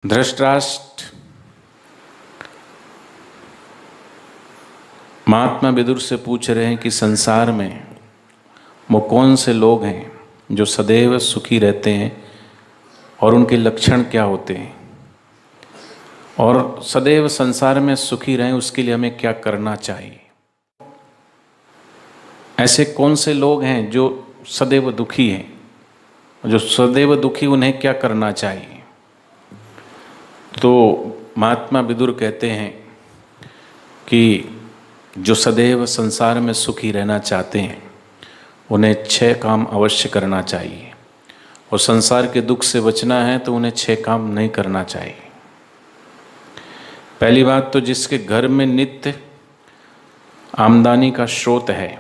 धृतराष्ट्र महात्मा विदुर से पूछ रहे हैं कि संसार में वो कौन से लोग हैं जो सदैव सुखी रहते हैं और उनके लक्षण क्या होते हैं, और सदैव संसार में सुखी रहें उसके लिए हमें क्या करना चाहिए। ऐसे कौन से लोग हैं जो सदैव दुखी हैं, जो सदैव दुखी उन्हें क्या करना चाहिए। तो महात्मा विदुर कहते हैं कि जो सदैव संसार में सुखी रहना चाहते हैं उन्हें 6 काम अवश्य करना चाहिए, और संसार के दुख से बचना है तो उन्हें 6 काम नहीं करना चाहिए। पहली बात तो जिसके घर में नित्य आमदनी का स्रोत है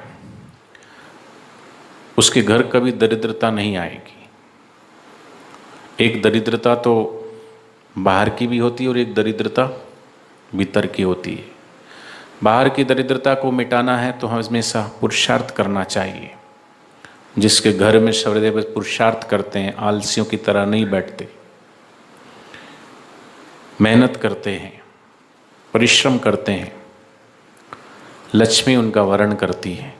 उसके घर कभी दरिद्रता नहीं आएगी। एक दरिद्रता तो बाहर की भी होती है और एक दरिद्रता भीतर की होती है। बाहर की दरिद्रता को मिटाना है तो हमेशा पुरुषार्थ करना चाहिए। जिसके घर में सदैव पुरुषार्थ करते हैं, आलसियों की तरह नहीं बैठते, मेहनत करते हैं, परिश्रम करते हैं, लक्ष्मी उनका वरण करती है।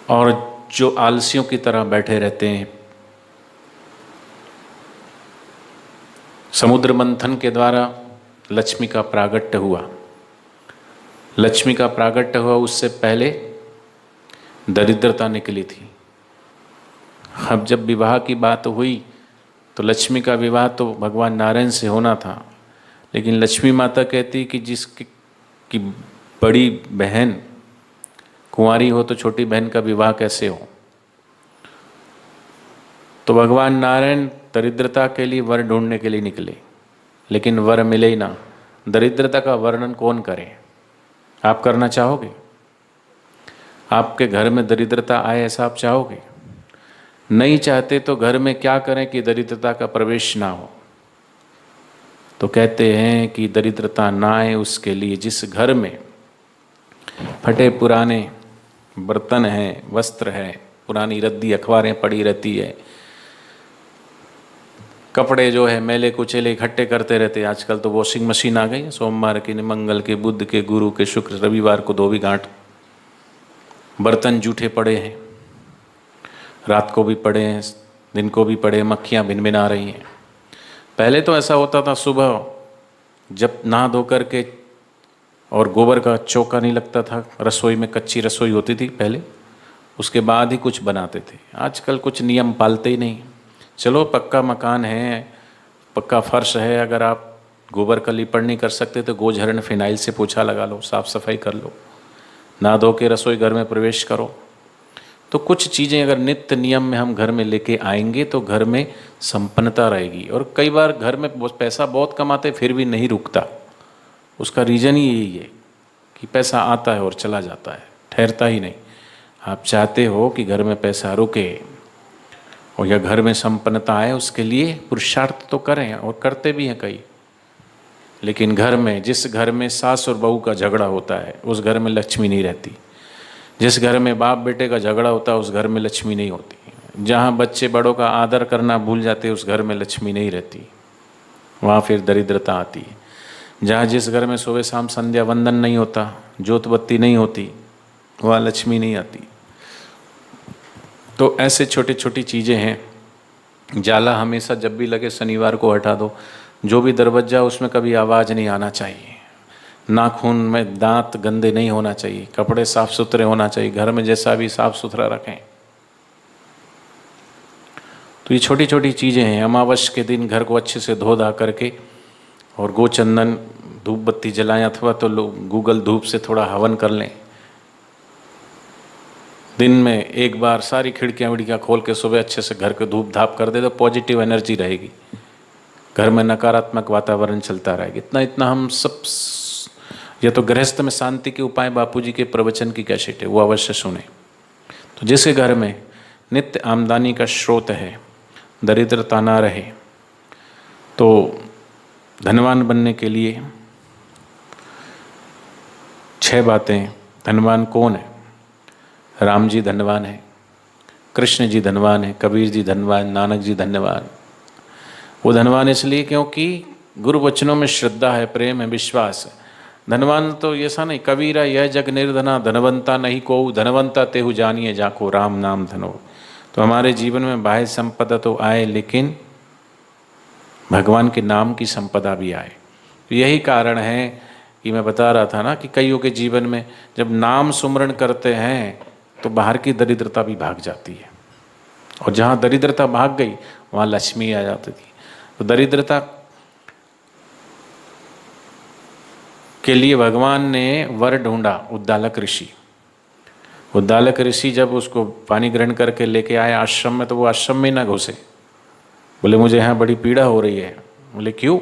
और जो आलसियों की तरह बैठे रहते हैं, समुद्र मंथन के द्वारा लक्ष्मी का प्रागट्य हुआ। लक्ष्मी का प्रागट्य हुआ उससे पहले दरिद्रता निकली थी। अब जब विवाह की बात हुई तो लक्ष्मी का विवाह तो भगवान नारायण से होना था, लेकिन लक्ष्मी माता कहती कि जिसकी बड़ी बहन कुंवारी हो तो छोटी बहन का विवाह कैसे हो। तो भगवान नारायण दरिद्रता के लिए वर ढूंढने के लिए निकले, लेकिन वर मिले ही ना। दरिद्रता का वर्णन कौन करे। आप करना चाहोगे? आपके घर में दरिद्रता आए ऐसा आप चाहोगे? नहीं चाहते तो घर में क्या करें कि दरिद्रता का प्रवेश ना हो। तो कहते हैं कि दरिद्रता ना आए उसके लिए जिस घर में फटे पुराने बर्तन हैं, वस्त्र है, पुरानी रद्दी अखबारें पड़ी रहती है, कपड़े जो है मैले कुचेले इकट्ठे करते रहते। आजकल तो वॉशिंग मशीन आ गई है, सोमवार के, मंगल के, बुध के, गुरु के, शुक्र, रविवार को धोबी घाट। बर्तन जूठे पड़े हैं, रात को भी पड़े हैं, दिन को भी पड़े, मक्खियाँ भिनभिना रही हैं। पहले तो ऐसा होता था, सुबह जब नहा धो करके और गोबर का चौका नहीं लगता था रसोई में, कच्ची रसोई होती थी पहले, उसके बाद ही कुछ बनाते थे। आजकल कुछ नियम पालते ही नहीं। चलो पक्का मकान है, पक्का फर्श है, अगर आप गोबर का लीपण नहीं कर सकते तो गोझरण फिनाइल से पोछा लगा लो, साफ़ सफाई कर लो, ना धो के रसोई घर में प्रवेश करो। तो कुछ चीज़ें अगर नित्य नियम में हम घर में लेके आएंगे तो घर में संपन्नता रहेगी। और कई बार घर में पैसा बहुत कमाते फिर भी नहीं रुकता। उसका रीज़न ही यही है कि पैसा आता है और चला जाता है, ठहरता ही नहीं। आप चाहते हो कि घर में पैसा रुके और या घर में संपन्नता आए, उसके लिए पुरुषार्थ तो करें और करते भी हैं कई। लेकिन घर में, जिस घर में सास और बहू का झगड़ा होता है उस घर में लक्ष्मी नहीं रहती। जिस घर में बाप बेटे का झगड़ा होता है उस घर में लक्ष्मी नहीं होती। जहाँ बच्चे बड़ों का आदर करना भूल जाते उस घर में लक्ष्मी नहीं रहती, वहाँ फिर दरिद्रता आती है। जहाँ जिस घर में सुबह शाम संध्या वंदन नहीं होता, जोत बत्ती नहीं होती, वहाँ लक्ष्मी नहीं आती। तो ऐसे छोटी छोटी चीज़ें हैं। जाला हमेशा जब भी लगे शनिवार को हटा दो। जो भी दरवाजा उसमें कभी आवाज़ नहीं आना चाहिए। नाखून में दांत गंदे नहीं होना चाहिए। कपड़े साफ सुथरे होना चाहिए। घर में जैसा भी साफ सुथरा रखें। तो ये छोटी छोटी चीज़ें हैं। अमावस्या के दिन घर को अच्छे से धो धा करके और गोचंदन धूप बत्ती जलाएं, अथवा तो लोग गूगल धूप से थोड़ा हवन कर लें। दिन में एक बार सारी खिड़कियाँ विड़कियाँ खोल के सुबह अच्छे से घर को धूप धाप कर दे तो पॉजिटिव एनर्जी रहेगी, घर में नकारात्मक वातावरण चलता रहेगा। इतना इतना हम सब, या तो गृहस्थ में शांति के उपाय बापूजी के प्रवचन की कैसेट है, वो अवश्य सुने। तो जिसके घर में नित्य आमदनी का स्रोत है, दरिद्रता ना रहे, तो धनवान बनने के लिए 6 बातें। धनवान कौन है? राम जी धनवान है, कृष्ण जी धनवान है, कबीर जी धनवान, नानक जी धनवान, वो धनवान इसलिए क्योंकि गुरु वचनों में श्रद्धा है, प्रेम है, विश्वास है। धनवान तो ऐसा नहीं, कबीरा यह जग निर्धना धनवंता नहीं को, धनवंता तेहु जानिए जाको राम नाम धनो। तो हमारे जीवन में बाह्य संपदा तो आए, लेकिन भगवान के नाम की संपदा भी आए। तो यही कारण है कि मैं बता रहा था ना कि कईयों के जीवन में जब नाम सुमरण करते हैं तो बाहर की दरिद्रता भी भाग जाती है, और जहाँ दरिद्रता भाग गई वहाँ लक्ष्मी आ जाती थी। तो दरिद्रता के लिए भगवान ने वर ढूंढा, उद्दालक ऋषि। उद्दालक ऋषि जब उसको पानी ग्रहण करके लेके आए आश्रम में, तो वो आश्रम में ना घुसे। बोले मुझे यहाँ बड़ी पीड़ा हो रही है। बोले क्यों?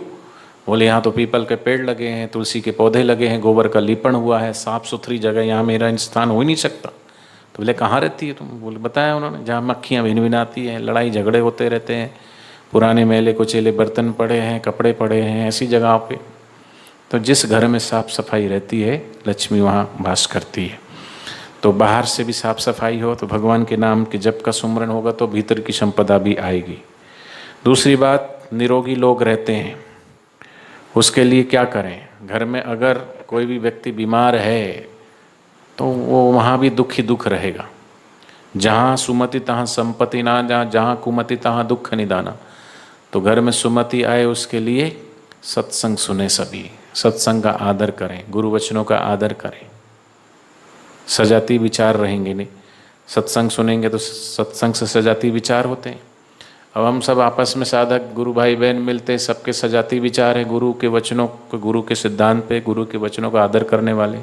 बोले यहाँ तो पीपल के पेड़ लगे हैं, तुलसी के पौधे लगे हैं, गोबर का लीपण हुआ है, साफ सुथरी जगह, यहाँ मेरा स्थान हो ही नहीं सकता। तो बोले कहाँ रहती है तुम? बोले बताया उन्होंने, जहाँ मक्खियाँ भिन भिनाती हैं, लड़ाई झगड़े होते रहते हैं, पुराने मैले कुचेले बर्तन पड़े हैं, कपड़े पड़े हैं, ऐसी जगह पे। तो जिस घर में साफ सफाई रहती है लक्ष्मी वहाँ वास करती है। तो बाहर से भी साफ सफाई हो तो भगवान के नाम के जप का सुमरण होगा तो भीतर की संपदा भी आएगी। दूसरी बात, निरोगी लोग रहते हैं, उसके लिए क्या करें? घर में अगर कोई भी व्यक्ति बीमार है तो वो वहाँ भी दुख ही दुख रहेगा। जहाँ सुमति तहाँ संपत्ति ना, जहाँ कुमति तहाँ दुख निदाना। तो घर में सुमति आए उसके लिए सत्संग सुने, सभी सत्संग का आदर करें, गुरु वचनों का आदर करें। सजाती विचार रहेंगे नहीं, सत्संग सुनेंगे तो सत्संग से सजाती विचार होते हैं। अब हम सब आपस में साधक गुरु भाई बहन मिलते, सबके सजाती विचार है गुरु के वचनों को, गुरु के सिद्धांत पे, गुरु के वचनों का आदर करने वाले।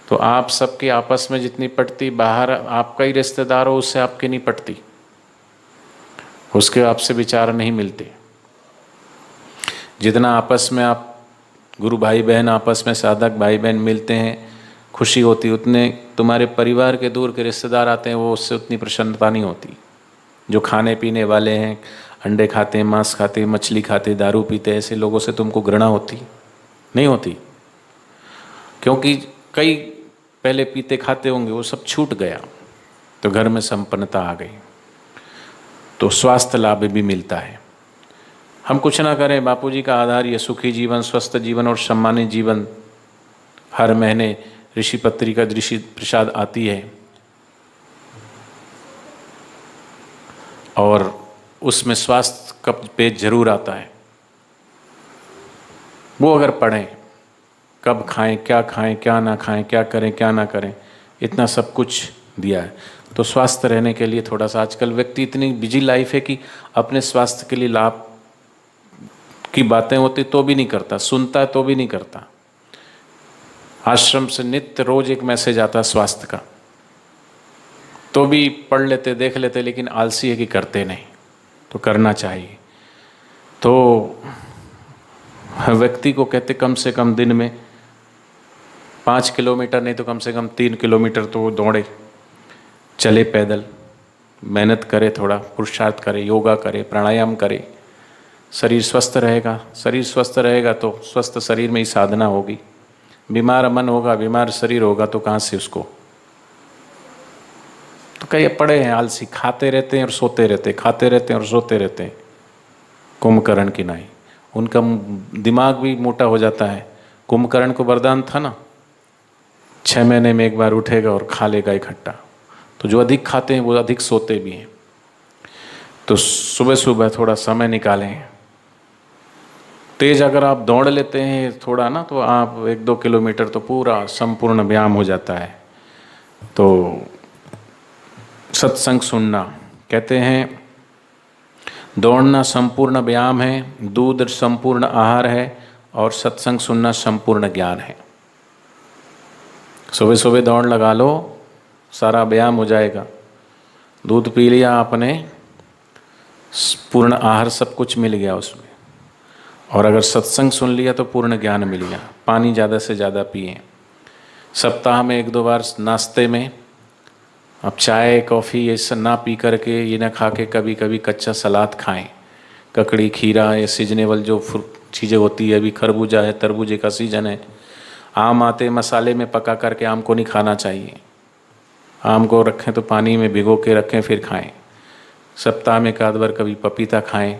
तो आप सबके आपस में जितनी पटती, बाहर आपका ही रिश्तेदार हो उससे आपकी नहीं पटती, उसके आपसे विचार नहीं मिलते। जितना आपस में आप गुरु भाई बहन आपस में साधक भाई बहन मिलते हैं, खुशी होती, उतने तुम्हारे परिवार के दूर के रिश्तेदार आते हैं, वो उससे उतनी प्रसन्नता नहीं होती। जो खाने पीने वाले हैं, अंडे खाते हैं, मांस खाते हैं, मछली खाते, दारू पीते, ऐसे लोगों से तुमको घृणा होती नहीं होती? क्योंकि कई पहले पीते खाते होंगे, वो सब छूट गया तो घर में संपन्नता आ गई, तो स्वास्थ्य लाभ भी मिलता है। हम कुछ ना करें, बापूजी का आधार ये सुखी जीवन, स्वस्थ जीवन और सम्मानित जीवन। हर महीने ऋषि पत्रिका ऋषि प्रसाद आती है और उसमें स्वास्थ्य का पेज जरूर आता है। वो अगर पढ़ें, कब खाएं, क्या ना खाएं, क्या करें क्या ना करें, इतना सब कुछ दिया है। तो स्वास्थ्य रहने के लिए थोड़ा सा, आजकल व्यक्ति इतनी बिजी लाइफ है कि अपने स्वास्थ्य के लिए लाभ की बातें होती तो भी नहीं करता, सुनता है तो भी नहीं करता। आश्रम से नित्य रोज एक मैसेज आता है स्वास्थ्य का, तो भी पढ़ लेते, देख लेते, लेकिन आलसी है कि करते नहीं। तो करना चाहिए। तो व्यक्ति को कहते कम से कम दिन में 5 किलोमीटर नहीं तो कम से कम 3 किलोमीटर तो वो दौड़े, चले पैदल, मेहनत करे, थोड़ा पुरुषार्थ करे, योगा करे, प्राणायाम करे। शरीर स्वस्थ रहेगा, शरीर स्वस्थ रहेगा तो स्वस्थ शरीर में ही साधना होगी। बीमार मन होगा, बीमार शरीर होगा तो कहाँ से उसको। तो कई पड़े हैं आलसी, खाते रहते हैं और सोते रहते हैं, खाते रहते हैं और सोते रहते हैं, कुंभकर्ण की नाई। उनका दिमाग भी मोटा हो जाता है। कुंभकर्ण को वरदान था ना, 6 महीने में एक बार उठेगा और खा लेगा इकट्ठा। तो जो अधिक खाते हैं वो अधिक सोते भी हैं। तो सुबह सुबह थोड़ा समय निकालें। तेज अगर आप दौड़ लेते हैं थोड़ा ना, तो आप 1-2 किलोमीटर तो पूरा संपूर्ण व्यायाम हो जाता है। तो सत्संग सुनना, कहते हैं दौड़ना संपूर्ण व्यायाम है, दूध संपूर्ण आहार है और सत्संग सुनना संपूर्ण ज्ञान है। सुबह सुबह दौड़ लगा लो, सारा व्यायाम हो जाएगा। दूध पी लिया आपने, पूर्ण आहार सब कुछ मिल गया उसमें। और अगर सत्संग सुन लिया तो पूर्ण ज्ञान मिल गया। पानी ज़्यादा से ज़्यादा पिए। सप्ताह में 1-2 बार नाश्ते में अब चाय कॉफ़ी ये सब ना पी करके, ये ना खा के कभी कभी कच्चा सलाद खाएं। ककड़ी, खीरा, ये सीजनेबल जो चीज़ें होती है, अभी खरबूजा है, तरबूजे का सीजन है। आम आते मसाले में पका करके आम को नहीं खाना चाहिए। आम को रखें तो पानी में भिगो के रखें फिर खाएं। सप्ताह में 1 आध बार कभी पपीता खाएं।